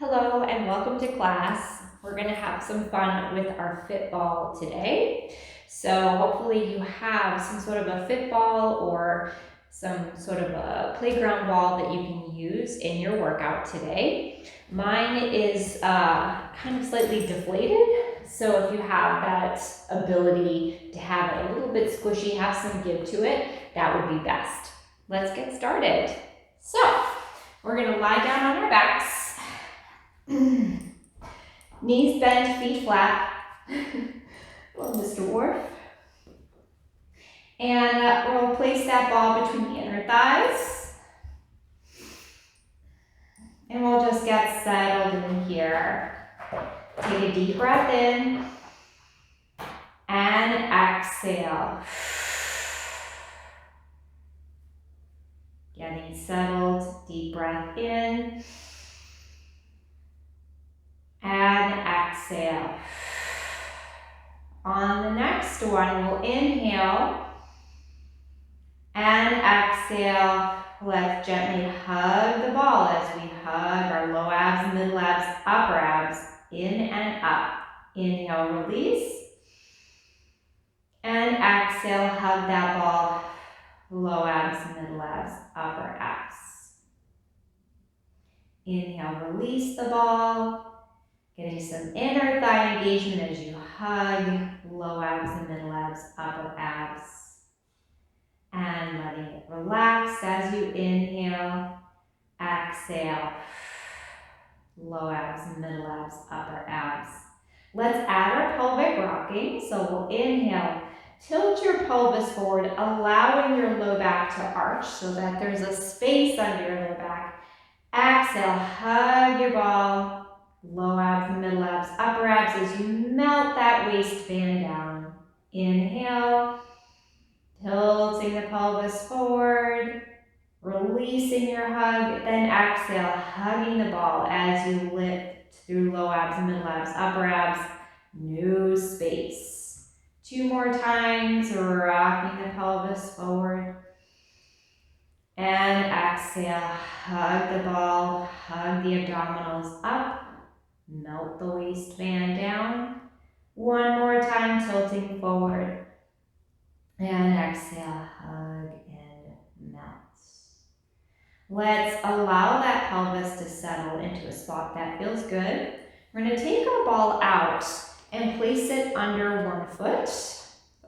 Hello and welcome to class. We're going to have some fun with our fit ball today. So hopefully you have some sort of a fit ball or some sort of a playground ball that you can use in your workout today. Mine is kind of slightly deflated. So if you have that ability to have it a little bit squishy, have some give to it, that would be best. Let's get started. So we're going to lie down on our backs. Knees bent, feet flat. Hello, Mr. Wharf. And we'll place that ball between the inner thighs. And we'll just get settled in here. Take a deep breath in. And exhale. Getting settled, deep breath in. And exhale. On the next one, we'll inhale and exhale. Let's gently hug the ball as we hug our low abs, middle abs, upper abs, in and up. Inhale, release. And exhale, hug that ball, low abs, middle abs, upper abs. Inhale, release the ball. Getting some inner thigh engagement as you hug low abs and middle abs, upper abs. And letting it relax as you inhale, exhale, low abs and middle abs, upper abs. Let's add our pelvic rocking. So we'll inhale, tilt your pelvis forward, allowing your low back to arch so that there's a space under your low back. Exhale, hug your ball. Low abs, middle abs, upper abs as you melt that waistband down. Inhale, tilting the pelvis forward, releasing your hug, then exhale, hugging the ball as you lift through low abs, middle abs, upper abs, no space. 2 more times, rocking the pelvis forward. And exhale, hug the ball, hug the abdominals up. Melt the waistband down. 1 more time, tilting forward. And exhale, hug and melt. Let's allow that pelvis to settle into a spot that feels good. We're going to take our ball out and place it under one foot.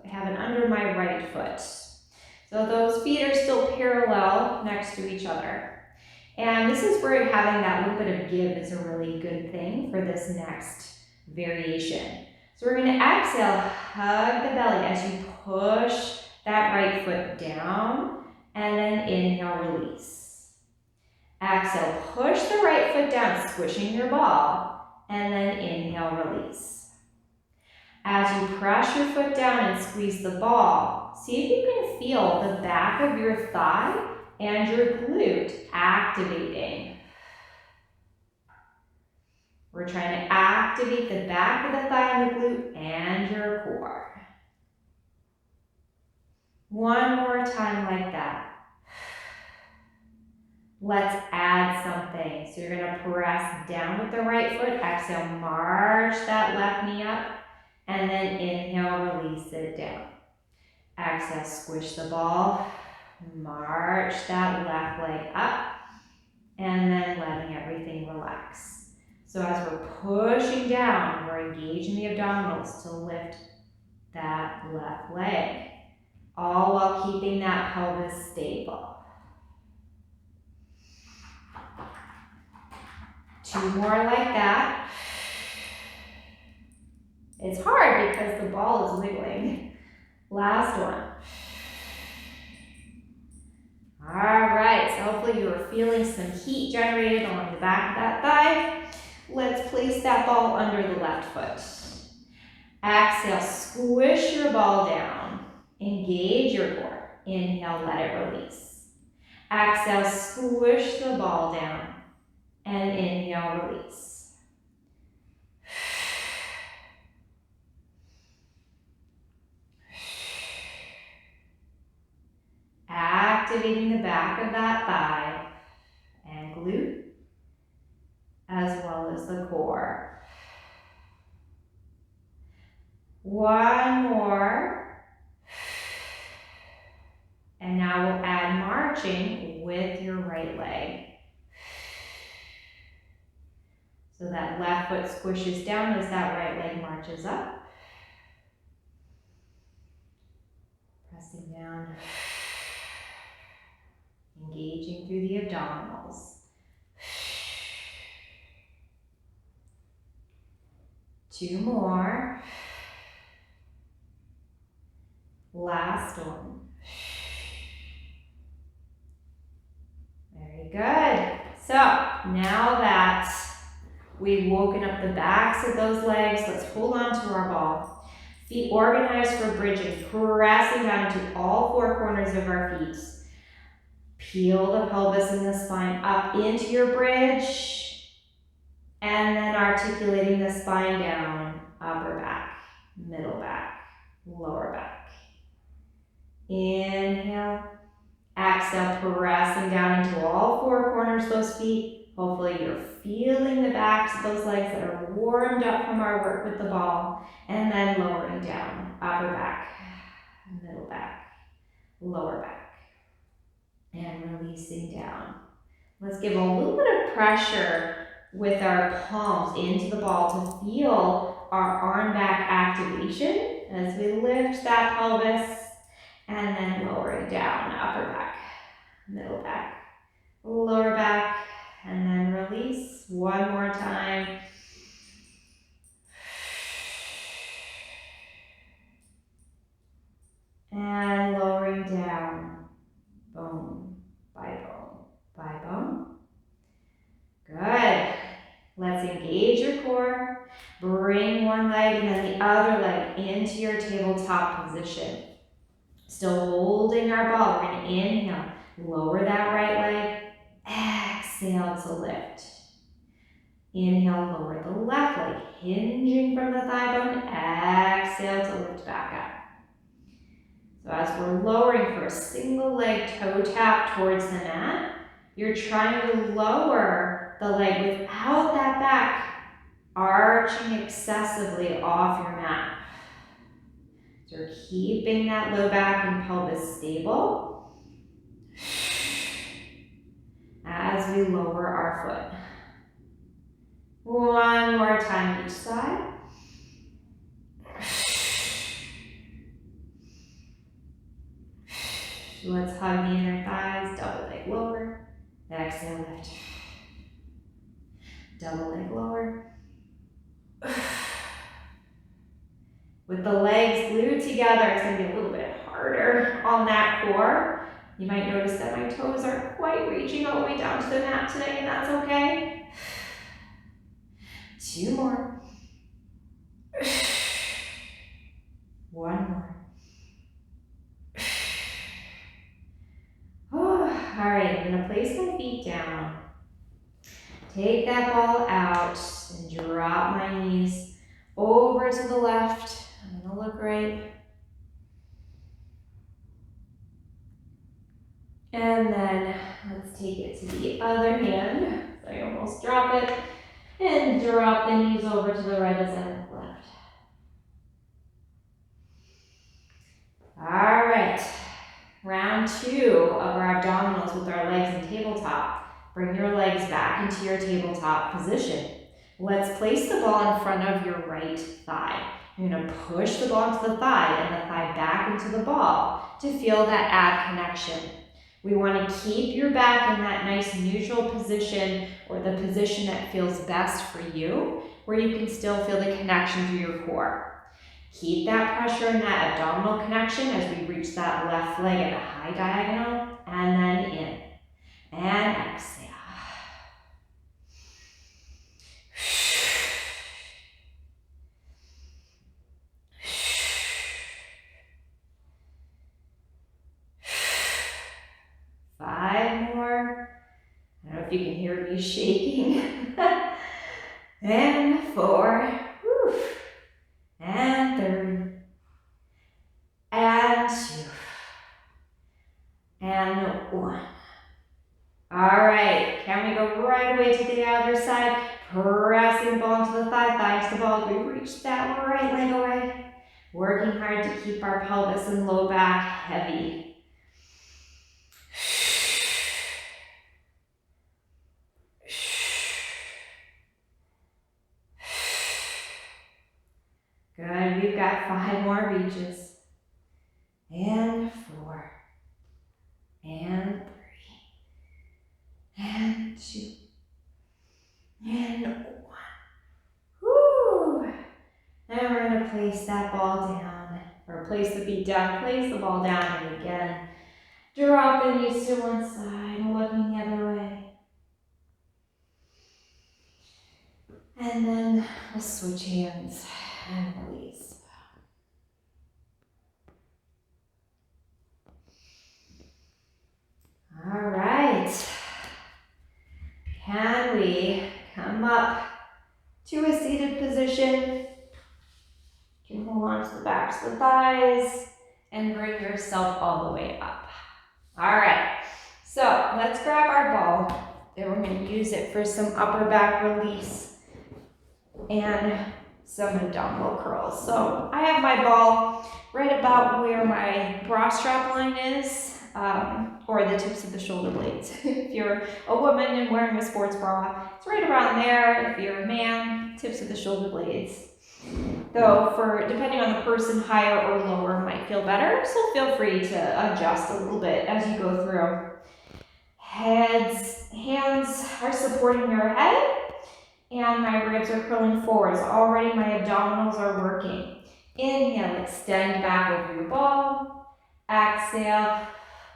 I have it under my right foot. So those feet are still parallel next to each other. And this is where having that little bit of give is a really good thing for this next variation. So we're going to exhale, hug the belly as you push that right foot down, and then inhale, release. Exhale, push the right foot down, squishing your ball, and then inhale, release. As you press your foot down and squeeze the ball, see if you can feel the back of your thigh and your glute activating. We're trying to activate the back of the thigh and the glute and your core. 1 more time like that. Let's add something. So you're going to press down with the right foot. Exhale, march that left knee up. And then inhale, release it down. Exhale, squish the ball. March that left leg up, and then letting everything relax. So as we're pushing down, we're engaging the abdominals to lift that left leg, all while keeping that pelvis stable. 2 more like that. It's hard because the ball is wiggling. Last one. All right, so hopefully you are feeling some heat generated along the back of that thigh. Let's place that ball under the left foot. Exhale, squish your ball down. Engage your core. Inhale, let it release. Exhale, squish the ball down. And inhale, release. Activating the back of that thigh and glute, as well fills the core. One more. And now we'll add marching with your right leg. So that left foot squishes down as that right leg marches up. Pressing down. Engaging through the abdominals. 2 more. Last one. Very good. So now that we've woken up the backs of those legs, let's hold on to our ball. Feet organized for bridging, pressing down into all 4 corners of our feet. Peel the pelvis and the spine up into your bridge, and then articulating the spine down, upper back, middle back, lower back. Inhale, exhale, pressing down into all 4 corners of those feet. Hopefully you're feeling the backs of those legs that are warmed up from our work with the ball, and then lowering down, upper back, middle back, lower back. And releasing down. Let's give a little bit of pressure with our palms into the ball to feel our arm back activation as we lift that pelvis and then lowering down, upper back, middle back, lower back, and then release. One more time. And lowering down, bone by bone by bone. Good. Let's engage your core. Bring one leg and then the other leg into your tabletop position. Still holding our ball. We're going to inhale. Lower that right leg. Exhale to lift. Inhale, lower the left leg. Hinging from the thigh bone. Exhale to lift back up. So as we're lowering for a single leg toe tap towards the mat, you're trying to lower the leg without that back arching excessively off your mat. So we're keeping that low back and pelvis stable as we lower our foot. One more time each side. Let's hug the inner thighs, double leg lower. Exhale, lift. Double leg lower. With the legs glued together, it's going to be a little bit harder on that core. You might notice that my toes aren't quite reaching all the way down to the mat today, and that's okay. 2 more. 1 more. All right, I'm gonna place my feet down. Take that ball out and drop my knees over to the left. I'm gonna look right. And then let's take it to the other hand. So I almost drop it. And drop the knees over to the right as I look left. All right. Round 2 of our abdominals with our legs in tabletop. Bring your legs back into your tabletop position. Let's place the ball in front of your right thigh. You're going to push the ball into the thigh and the thigh back into the ball to feel that ab connection. We want to keep your back in that nice neutral position, or the position that feels best for you, where you can still feel the connection to your core. Keep that pressure in that abdominal connection as we reach that left leg at a high diagonal, and then in. And exhale. Five more. I don't know if you can hear me shaking. And 4. Whew. And 3. And 2. And 1. All right, can we go right away to to the other side. Pressing the ball into the thigh, thighs to ball. We reach that right leg away. Working hard to keep our pelvis and low back heavy. Good, we've got 5 more reaches. And 4. And 3. And 2. And 1. Woo! And we're going to place that ball down, or place the feet down, place the ball down, and again, drop the knees to one side, looking the other way. And then we'll switch hands and release. All right. Can we come up to a seated position? You can hold on to the backs of the thighs and bring yourself all the way up. All right, so let's grab our ball and we're going to use it for some upper back release and some abdominal curls. So I have my ball right about where my bra strap line is, or the tips of the shoulder blades. If you're a woman and wearing a sports bra, it's right around there. If you're a man, tips of the shoulder blades. Though, depending on the person, higher or lower might feel better, so feel free to adjust a little bit as you go through. Hands are supporting your head, and my ribs are curling forward, so already my abdominals are working. Inhale, extend back over your ball. Exhale,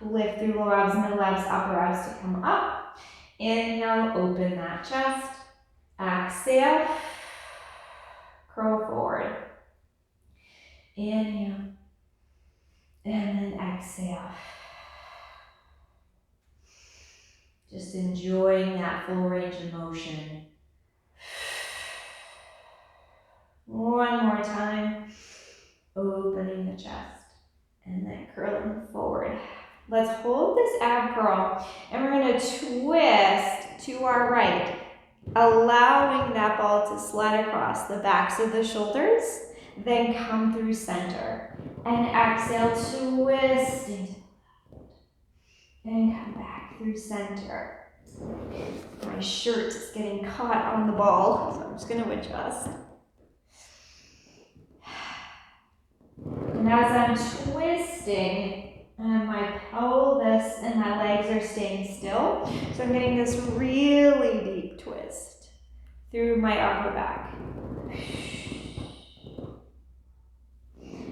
lift through lower abs, middle abs, upper abs to come up. Inhale, open that chest. Exhale, curl forward. Inhale, and then exhale. Just enjoying that full range of motion. One more time, opening the chest, and then curling forward. Let's hold this ab curl, and we're going to twist to our right, allowing that ball to slide across the backs of the shoulders, then come through center. And exhale, twisting to the left, and come back through center. My shirt is getting caught on the ball, so I'm just going to adjust. And as I'm twisting, my pelvis and my legs are staying still. So I'm getting this really deep twist through my upper back.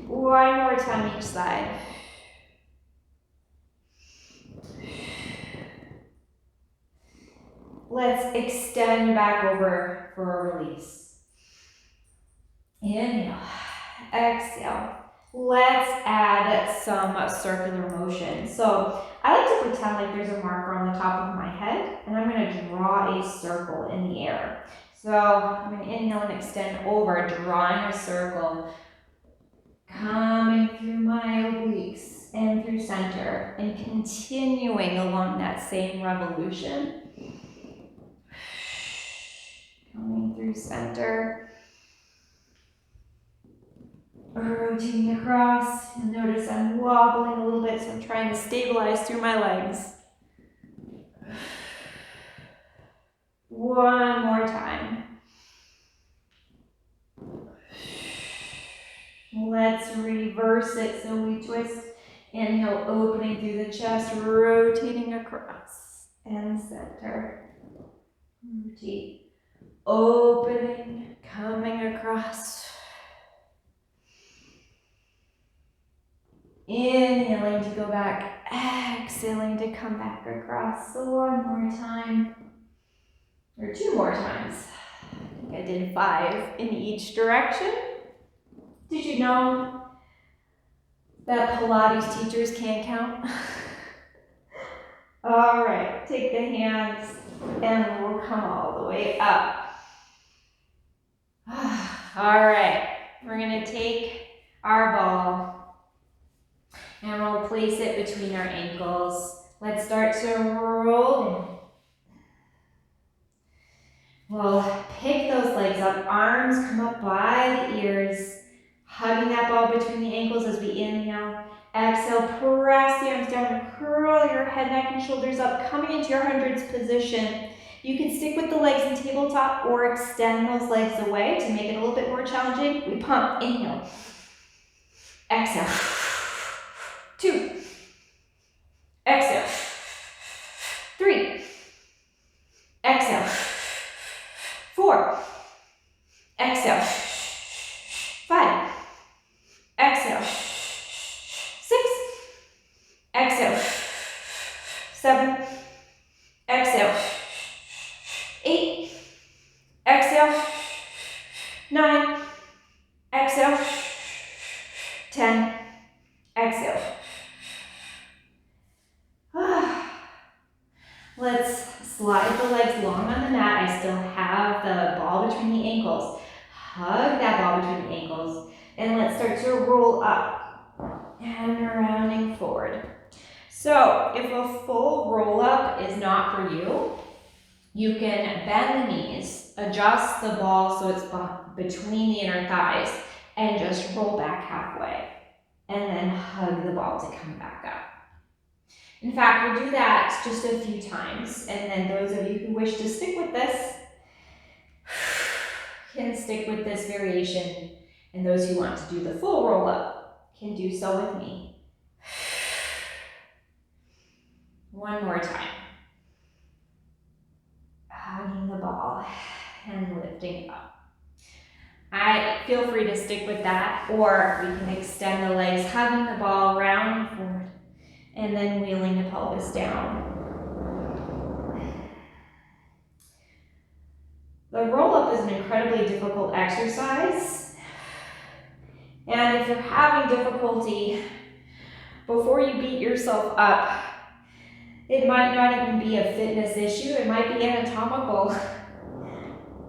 One more time each side. Let's extend back over for a release. Inhale, exhale. Let's add some circular motion. So I like to pretend like there's a marker on the top of my head, and I'm going to draw a circle in the air. So I'm going to inhale and extend over, drawing a circle, coming through my obliques and through center, and continuing along that same revolution. Coming through center. Rotating across, and notice I'm wobbling a little bit, so I'm trying to stabilize through my legs. One more time. Let's reverse it, so we twist. Inhale, opening through the chest, rotating across, and center. Rotate, opening, coming across. Inhaling to go back, exhaling to come back across. So one more time, or 2 more times. I think I did 5 in each direction. Did you know that Pilates teachers can't count? All right, take the hands and we'll come all the way up. All right, we're gonna take our ball and we'll place it between our ankles. Let's start to roll in. We'll pick those legs up, arms come up by the ears, hugging that ball between the ankles as we inhale. Exhale, press the arms down and curl your head, neck, and shoulders up, coming into your hundreds position. You can stick with the legs in tabletop or extend those legs away to make it a little bit more challenging. We pump, inhale. Exhale. 2. Exhale. 3. Exhale. 4. Exhale. 5. Exhale. 6. Exhale. 7. Exhale. 8. Exhale. 9. Exhale. 10. Exhale. Let's slide the legs long on the mat. I still have the ball between the ankles. Hug that ball between the ankles. And let's start to roll up and rounding forward. So if a full roll up is not for you, you can bend the knees, adjust the ball so it's between the inner thighs, and just roll back halfway. And then hug the ball to come back up. In fact, we'll do that just a few times, and then those of you who wish to stick with this can stick with this variation, and those who want to do the full roll-up can do so with me. One more time. Hugging the ball and lifting up. I feel free to stick with that, or we can extend the legs, hugging the ball, rounding forward, and then wheeling the pelvis down. The roll-up is an incredibly difficult exercise, and if you're having difficulty, before you beat yourself up, it might not even be a fitness issue, it might be anatomical.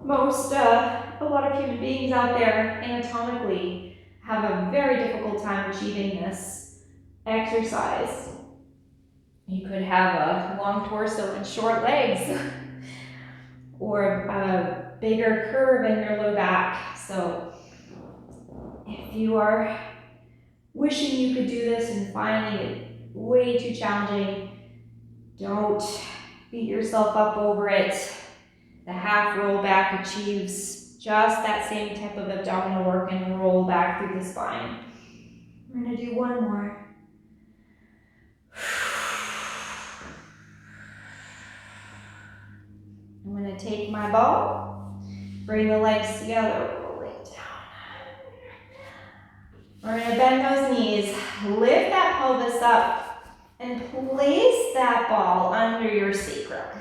A lot of human beings out there anatomically have a very difficult time achieving this exercise. You could have a long torso and short legs, or a bigger curve in your low back. So if you are wishing you could do this and finding it way too challenging, don't beat yourself up over it. The half roll back achieves just that same type of abdominal work and roll back through the spine. We're gonna do one more. I'm going to take my ball, bring the legs together, rolling down. We're going to bend those knees, lift that pelvis up, and place that ball under your sacrum.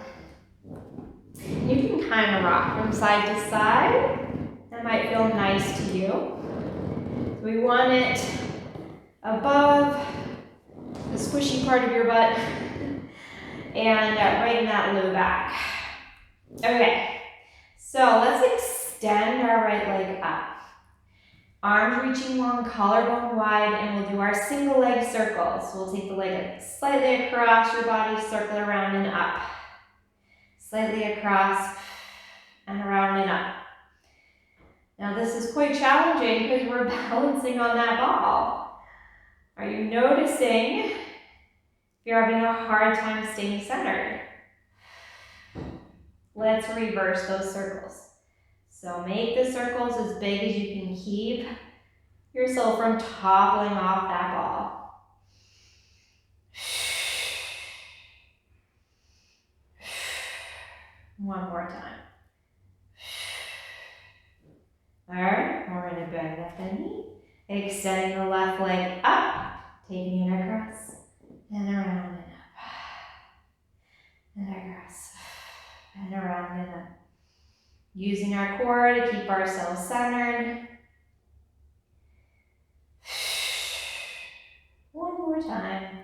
You can kind of rock from side to side. That might feel nice to you. We want it above the squishy part of your butt and right in that low back. Okay, so let's extend our right leg up. Arms reaching long, collarbone wide, and we'll do our single leg circles. So we'll take the leg slightly across your body, circle around and up. Slightly across and around and up. Now this is quite challenging because we're balancing on that ball. Are you noticing if you're having a hard time staying centered? Let's reverse those circles. So make the circles as big as you can keep yourself from toppling off that ball. One more time. All right, we're going to bend at the knee, extending the left leg up, taking it across, and around and up, and across, and around and up. Using our core to keep ourselves centered. One more time.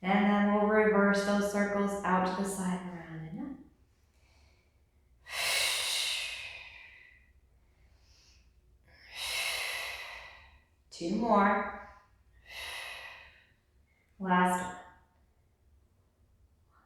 And then we'll reverse those circles out to the side and around and up. Two more. Last one.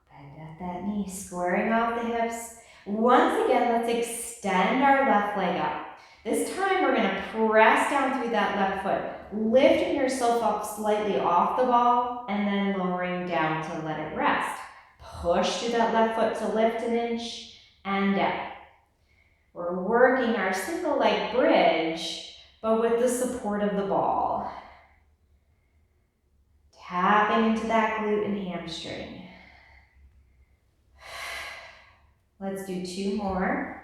Bend at that knee, squaring out the hips. Once again, let's extend our left leg up. This time we're gonna press down through that left foot, lifting yourself up slightly off the ball and then lowering down to let it rest. Push through that left foot to lift an inch and down. We're working our single leg bridge, but with the support of the ball. Tapping into that glute and hamstring. Let's do 2 more.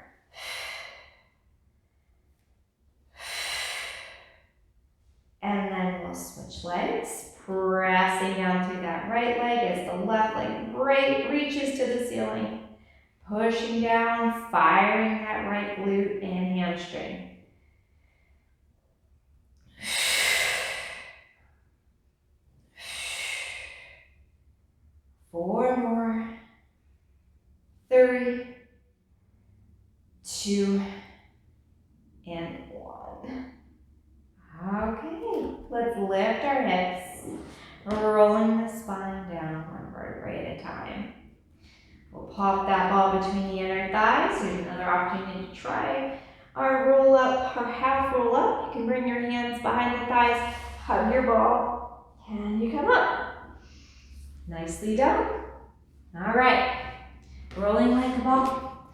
And then we'll switch legs, pressing down through that right leg as the left leg reaches to the ceiling. Pushing down, firing that right glute and hamstring. Four more. 3, 2, and 1. Okay, let's lift our hips, rolling the spine down 1 vertebrae at a time. We'll pop that ball between the inner thighs. Here's another opportunity to try our roll up, our half roll up. You can bring your hands behind the thighs, hug your ball, and you come up. Nicely done. All right, rolling like a ball.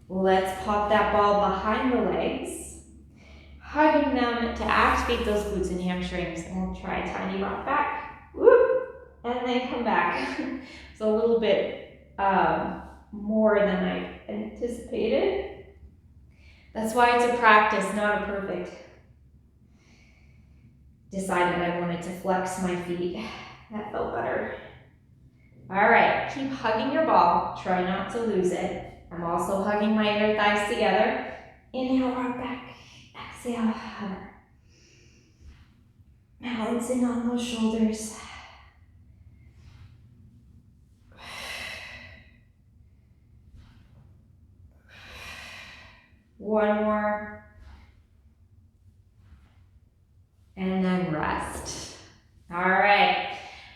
Let's pop that ball behind the legs, hugging them to activate those glutes and hamstrings. And we'll try a tiny rock back, whoop, and then come back. It's a little bit more than I anticipated. That's why it's a practice, not a perfect. Decided I wanted to flex my feet. That felt better. All right, keep hugging your ball. Try not to lose it. I'm also hugging my inner thighs together. Inhale, rock back. Exhale, hover. Balancing on those shoulders. One more. And then rest. All right.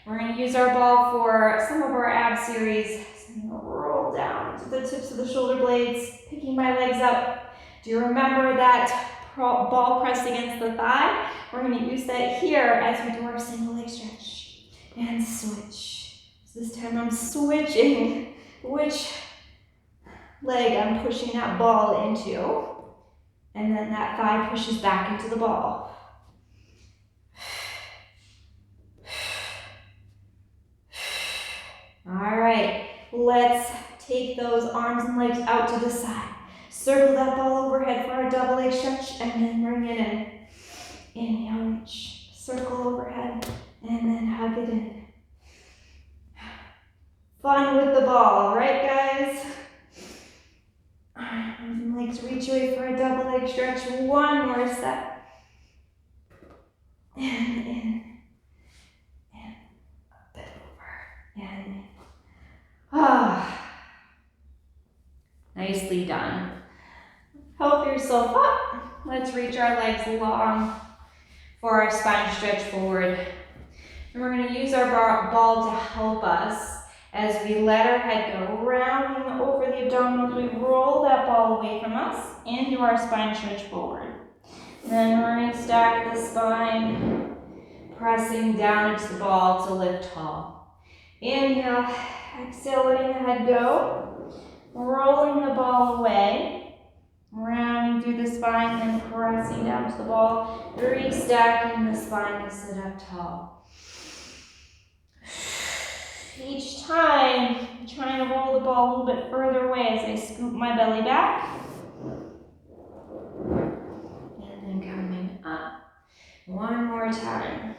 We're going to use our ball for some of our ab series. So I'm going to roll down to the tips of the shoulder blades, picking my legs up. Do you remember that ball pressed against the thigh? We're going to use that here as we do our single leg stretch. And switch. So this time I'm switching which leg I'm pushing that ball into. And then that thigh pushes back into the ball. All right, let's take those arms and legs out to the side. Circle that ball overhead for our double leg stretch and then bring it in. Inhale, reach, circle overhead, and then hug it in. Fun with the ball, right guys? Arms and legs reach away for a double leg stretch. One more step. And in, and a bit over, and in. Ah, nicely done. Help yourself up. Let's reach our legs long for our spine stretch forward. And we're going to use our ball to help us as we let our head go rounding over the abdominals. We roll that ball away from us into our spine stretch forward. Then we're going to stack the spine, pressing down into the ball to lift tall. Inhale. Exhale, letting the head go, rolling the ball away, rounding through the spine, then pressing down to the ball, restacking the spine to sit up tall. Each time, I'm trying to roll the ball a little bit further away as I scoop my belly back. And then coming up. One more time.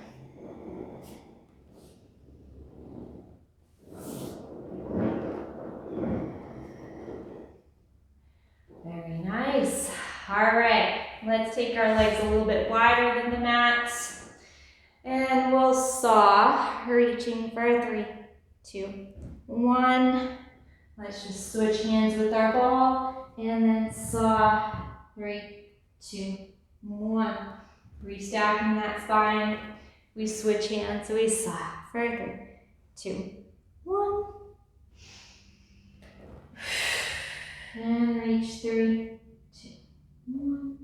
Very nice. All right, let's take our legs a little bit wider than the mat. And we'll saw, reaching for 3, 2, 1. Let's just switch hands with our ball. And then saw, 3, 2, 1. Restacking that spine. We switch hands, so we saw for 3, 2, 1. finish. 3, 2, 1.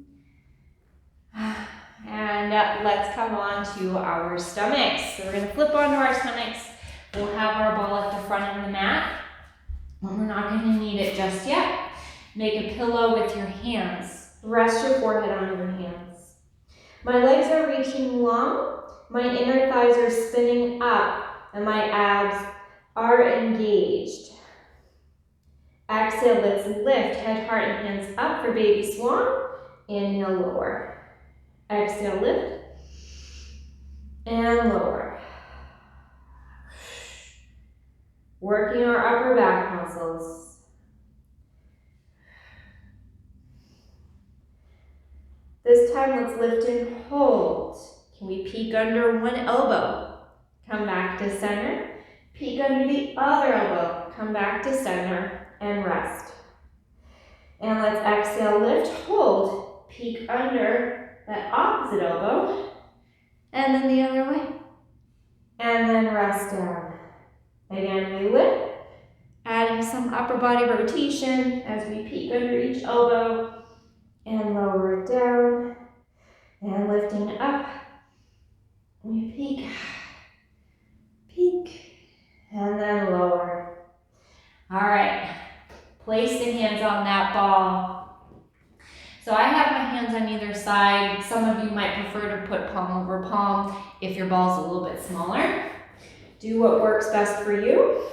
And let's come on to our stomachs. So we're going to flip onto our stomachs. We'll have our ball at the front of the mat. But we're not going to need it just yet. Make a pillow with your hands. Rest your forehead on your hands. My legs are reaching long. My inner thighs are spinning up. And my abs are engaged. Exhale, let's lift. Head, heart, and hands up for baby swan. Inhale, lower. Exhale, lift. And lower. Working our upper back muscles. This time, let's lift and hold. Can we peek under one elbow? Come back to center. Peek under the other elbow. Come back to center and rest. And let's exhale, lift, hold. Peek under that opposite elbow. And then the other way. And then rest down. Again, we lift. Adding some upper body rotation as we peek under each elbow. And lower it down. And lifting up. We peek. Peek. And then lower. All right. Place the hands on that ball. So I have my hands on either side. Some of you might prefer to put palm over palm if your ball's a little bit smaller. Do what works best for you.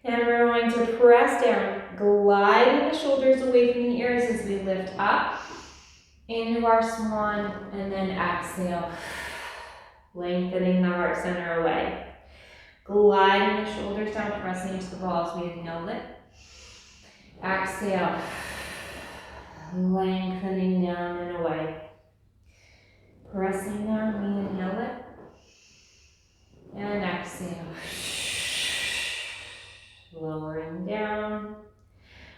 And we're going to press down, gliding the shoulders away from the ears as we lift up into our swan, and then exhale, lengthening the heart center away. Gliding the shoulders down, pressing into the ball as we inhale, lift. Exhale, lengthening down and away. Pressing down, we inhale it. And exhale. Lowering down.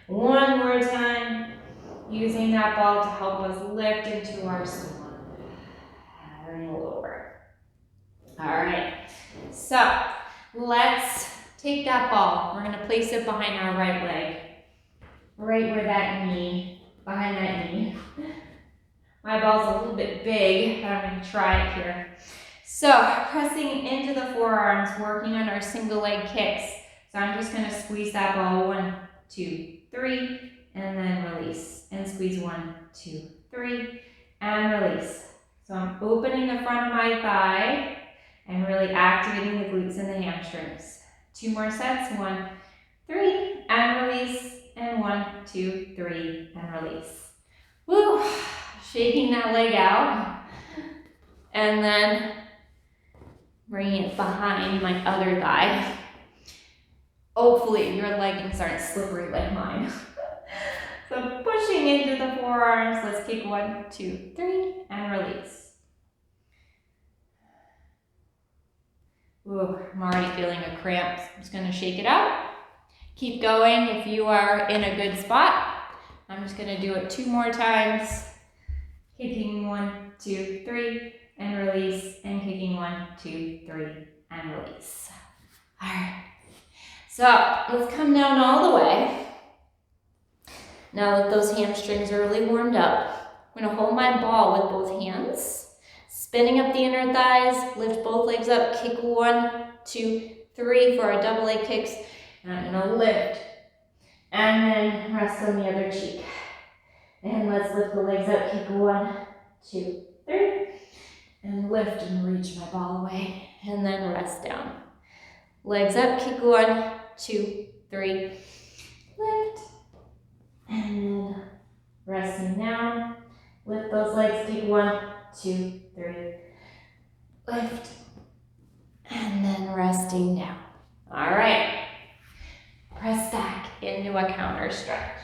One more time. Using that ball to help us lift into our swan. And lower. All right. So, let's take that ball. We're going to place it behind our right leg. Right where that knee, behind that knee. My ball's a little bit big, but I'm going to try it here. So, pressing into the forearms, working on our single leg kicks. So I'm just going to squeeze that ball, 1, 2, 3, and then release. And squeeze 1, 2, 3, and release. So I'm opening the front of my thigh and really activating the glutes and the hamstrings. 2 more sets, 1, 3, and release. And 1, 2, 3, and release. Woo! Shaking that leg out. And then bringing it behind my other thigh. Hopefully your leggings aren't slippery like mine. So pushing into the forearms, let's kick 1, 2, 3, and release. Ooh, I'm already feeling a cramp. I'm just gonna shake it out. Keep going if you are in a good spot. I'm just gonna do it 2 more times. Kicking 1, 2, 3, and release, and kicking 1, 2, 3, and release. All right. So let's come down all the way. Now that those hamstrings are really warmed up, I'm going to hold my ball with both hands, spinning up the inner thighs, lift both legs up, kick 1, 2, 3 for our double leg kicks, and I'm going to lift, and then rest on the other cheek. And let's lift the legs up, kick 1, 2, 3, and lift and reach my ball away, and then rest down. Legs up, kick 1, 2, 3, lift, and then resting down. Lift those legs, kick 1, 2, 3, lift, and then resting down. All right, press back into a counter stretch.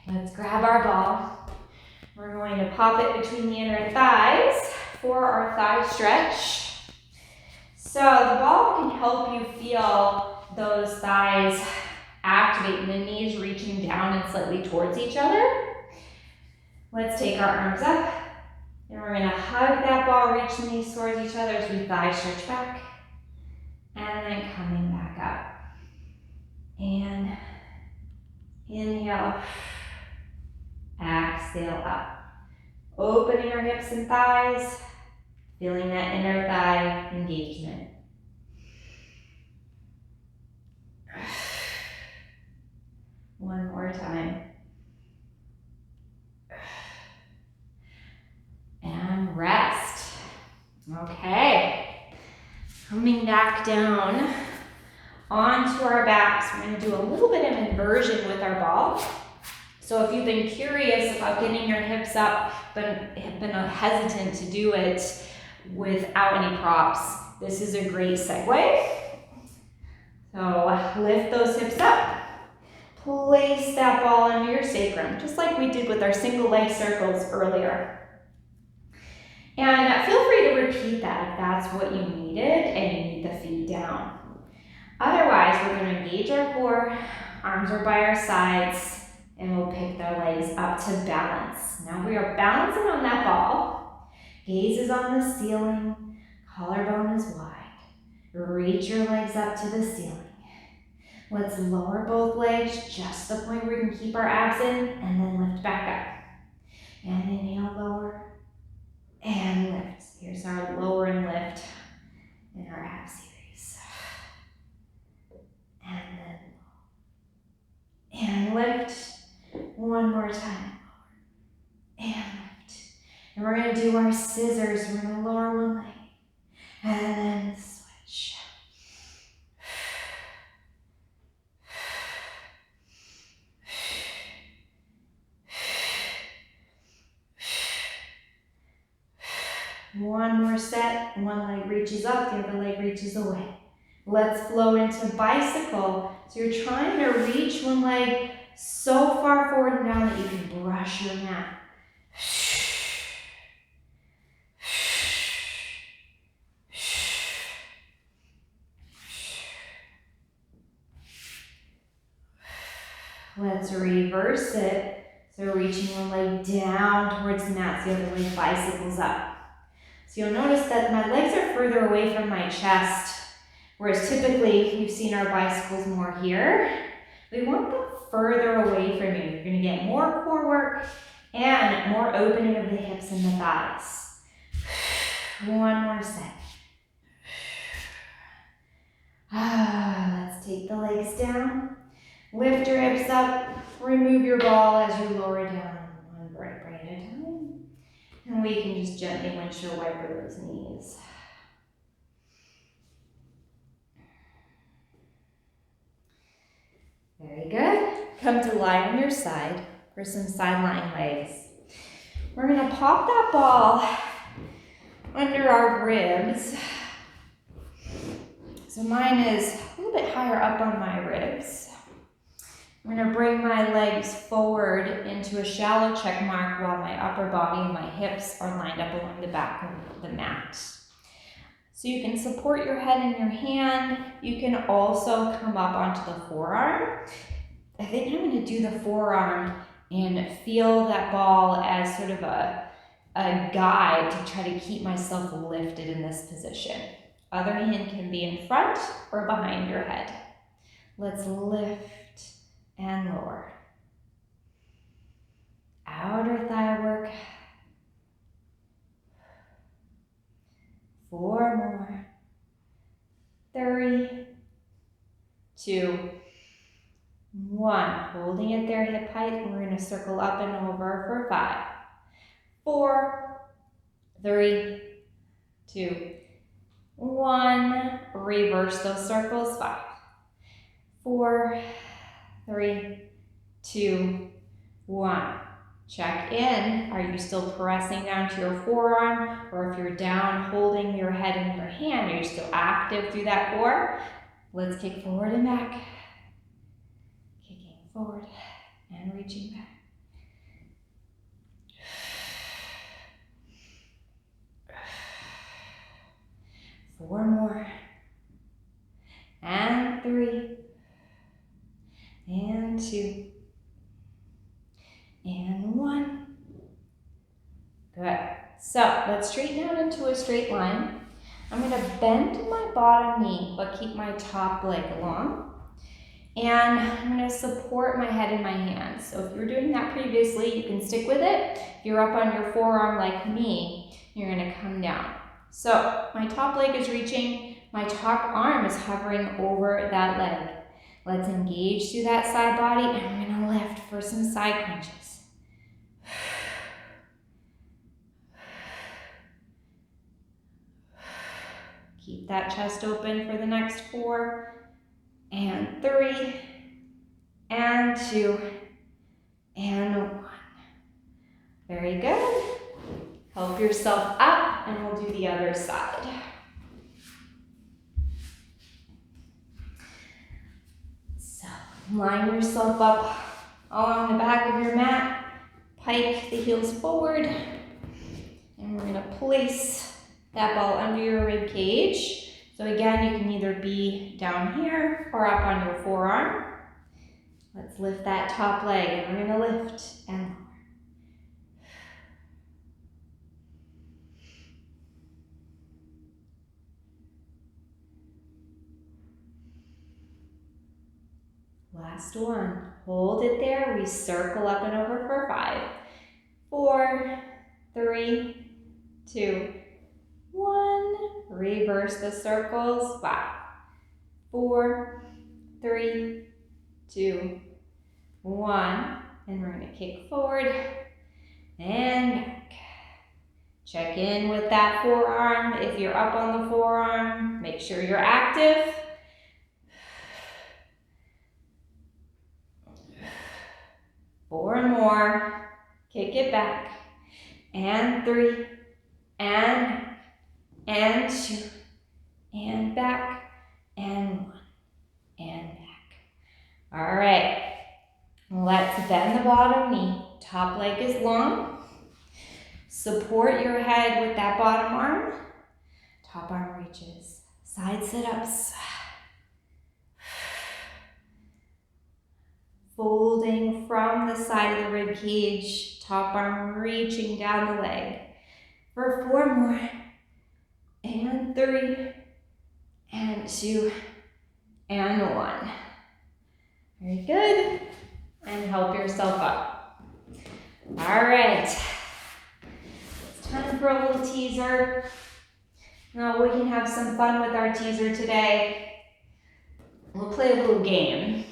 Let's grab our ball. We're going to pop it between the inner thighs for our thigh stretch. So the ball can help you feel those thighs activate and the knees reaching down and slightly towards each other. Let's take our arms up, and we're gonna hug that ball, reach the knees towards each other as we thigh stretch back, and then coming back up. And inhale, exhale up. Opening our hips and thighs, feeling that inner thigh engagement. One more time. And rest. Okay. Coming back down onto our backs. We're going to do a little bit of inversion with our ball. So if you've been curious about getting your hips up, but have been hesitant to do it without any props, this is a great segue. So lift those hips up. Place that ball under your sacrum, just like we did with our single leg circles earlier. And feel free to repeat that if that's what you needed and you need the feet down. Otherwise, we're going to engage our core, arms are by our sides, and we'll pick our legs up to balance. Now we are balancing on that ball. Gaze is on the ceiling, collarbone is wide. Reach your legs up to the ceiling. Let's lower both legs just to the point where we can keep our abs in, and then lift back up. And inhale, lower, and lift. Here's our lower and lift in our ab series. And then and lift. One more time. And lift. And we're going to do our scissors. We're going to lower one leg. And then switch. One more set. One leg reaches up, the other leg reaches away. Let's flow into bicycle. So you're trying to reach one leg so far forward and down that you can brush your mat. Let's reverse it. So reaching one leg down towards the mat, so the other leg bicycles up. So you'll notice that my legs are further away from my chest, whereas typically you've seen our bicycles more here. We want them further away from you. You're going to get more core work and more opening of the hips and the thighs. One more set. Let's take the legs down. Lift your hips up. Remove your ball as you lower down. One vertebrae at a time. And we can just gently windshield wiper those knees. Very good. Come to lie on your side for some side lying legs. We're going to pop that ball under our ribs. So mine is a little bit higher up on my ribs. I'm going to bring my legs forward into a shallow check mark while my upper body and my hips are lined up along the back of the mat. So you can support your head in your hand. You can also come up onto the forearm. I think I'm going to do the forearm and feel that ball as sort of a guide to try to keep myself lifted in this position. Other hand can be in front or behind your head. Let's lift and lower. Outer thigh work. 4 more. 3, 2, 1. Holding it there, hip height, and we're going to circle up and over for 5, 4, 3, 2, 1. Reverse those circles. 5, 4, 3, 2, 1. Check in. Are you still pressing down to your forearm? Or if you're down, holding your head in your hand, are you still active through that core? Let's kick forward and back. Kicking forward and reaching back. Four more. And 3. And 2. And 1. Good. So let's straighten out into a straight line. I'm going to bend my bottom knee, but keep my top leg long. And I'm going to support my head in my hands. So if you were doing that previously, you can stick with it. If you're up on your forearm like me, you're going to come down. So my top leg is reaching, my top arm is hovering over that leg. Let's engage through that side body, and we're going to lift for some side crunches. Keep that chest open for the next 4, and 3, and 2, and 1. Very good. Help yourself up, and we'll do the other side. So, line yourself up along the back of your mat. Pike the heels forward, and we're going to place that ball under your rib cage. So again, you can either be down here or up on your forearm. Let's lift that top leg, and we're going to lift and lower. Last one. Hold it there. We circle up and over for 5, 4, 3, 2, 1. Reverse the circles. 5, 4, 3, 2, 1. And we're going to kick forward and back. Check in with that forearm. If you're up on the forearm, make sure you're active. 4 more. Kick it back. And 3, and 2, and back, and 1, and back. All right. Let's bend the bottom knee. Top leg is long. Support your head with that bottom arm. Top arm reaches. Side sit-ups. Folding from the side of the rib cage. Top arm reaching down the leg. For 4 more. And 3, and 2, and 1. Very good. And help yourself up. All right. It's time for a little teaser. Now we can have some fun with our teaser today. We'll play a little game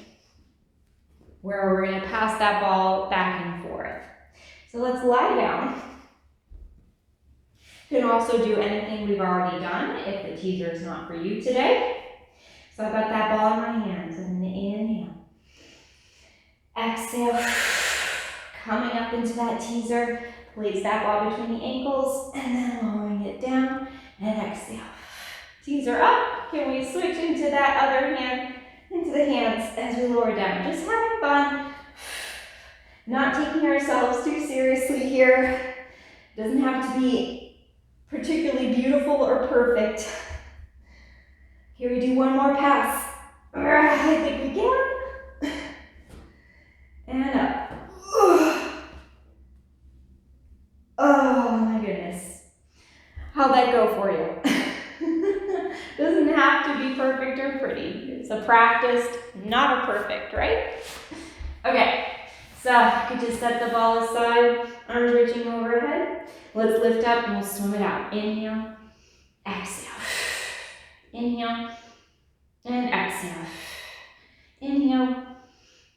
where we're going to pass that ball back and forth. So let's lie down. You can also do anything we've already done if the teaser is not for you today. So I've got that ball in my hands. I'm going to inhale. Exhale. Coming up into that teaser. Place that ball between the ankles and then lowering it down and exhale. Teaser up. Can we switch into that other hand, into the hands as we lower down? Just having fun. Not taking ourselves too seriously here. Doesn't have to be particularly beautiful or perfect. Here we do one more pass. I think we can. And up. Oh my goodness. How'd that go for you? Doesn't have to be perfect or pretty. It's a practice, not a perfect, right? Okay, so you could just set the ball aside, arms reaching overhead. Let's lift up and we'll swim it out. Inhale, exhale. Inhale, and exhale. Inhale,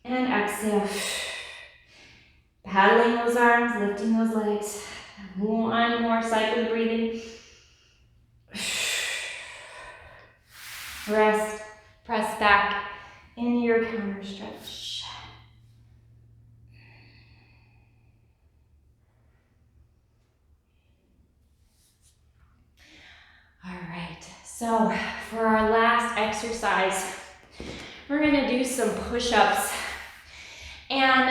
and exhale. Paddling those arms, lifting those legs. One more cycle of breathing. Rest, press back into your counter stretch. All right, so for our last exercise, we're gonna do some push-ups. And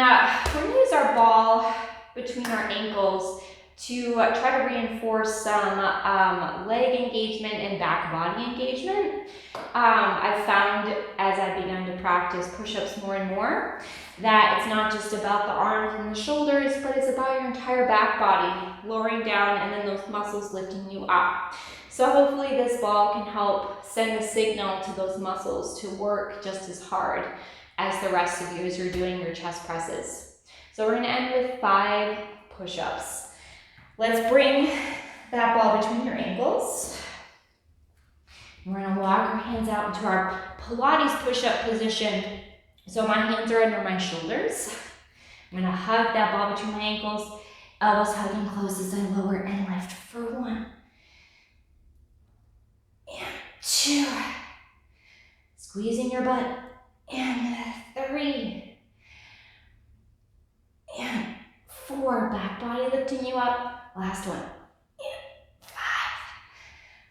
we're gonna use our ball between our ankles to try to reinforce some leg engagement and back body engagement. I've found as I've begun to practice push-ups more and more that it's not just about the arms and the shoulders, but it's about your entire back body, lowering down and then those muscles lifting you up. So hopefully this ball can help send a signal to those muscles to work just as hard as the rest of you as you're doing your chest presses. So we're gonna end with 5 push-ups. Let's bring that ball between your ankles. We're gonna walk our hands out into our Pilates push-up position. So my hands are under my shoulders. I'm gonna hug that ball between my ankles, elbows hugging close as I lower and lift for 1. And 2. Squeezing your butt. And 3. And 4. Back body lifting you up. Last one. And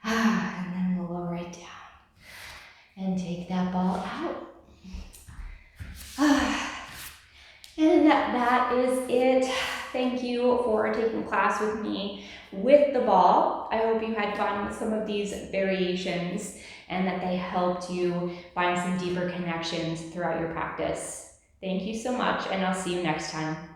5. And then we'll lower it down. And take that ball out. And that is it. Thank you for taking class with me with the ball. I hope you had fun with some of these variations and that they helped you find some deeper connections throughout your practice. Thank you so much, and I'll see you next time.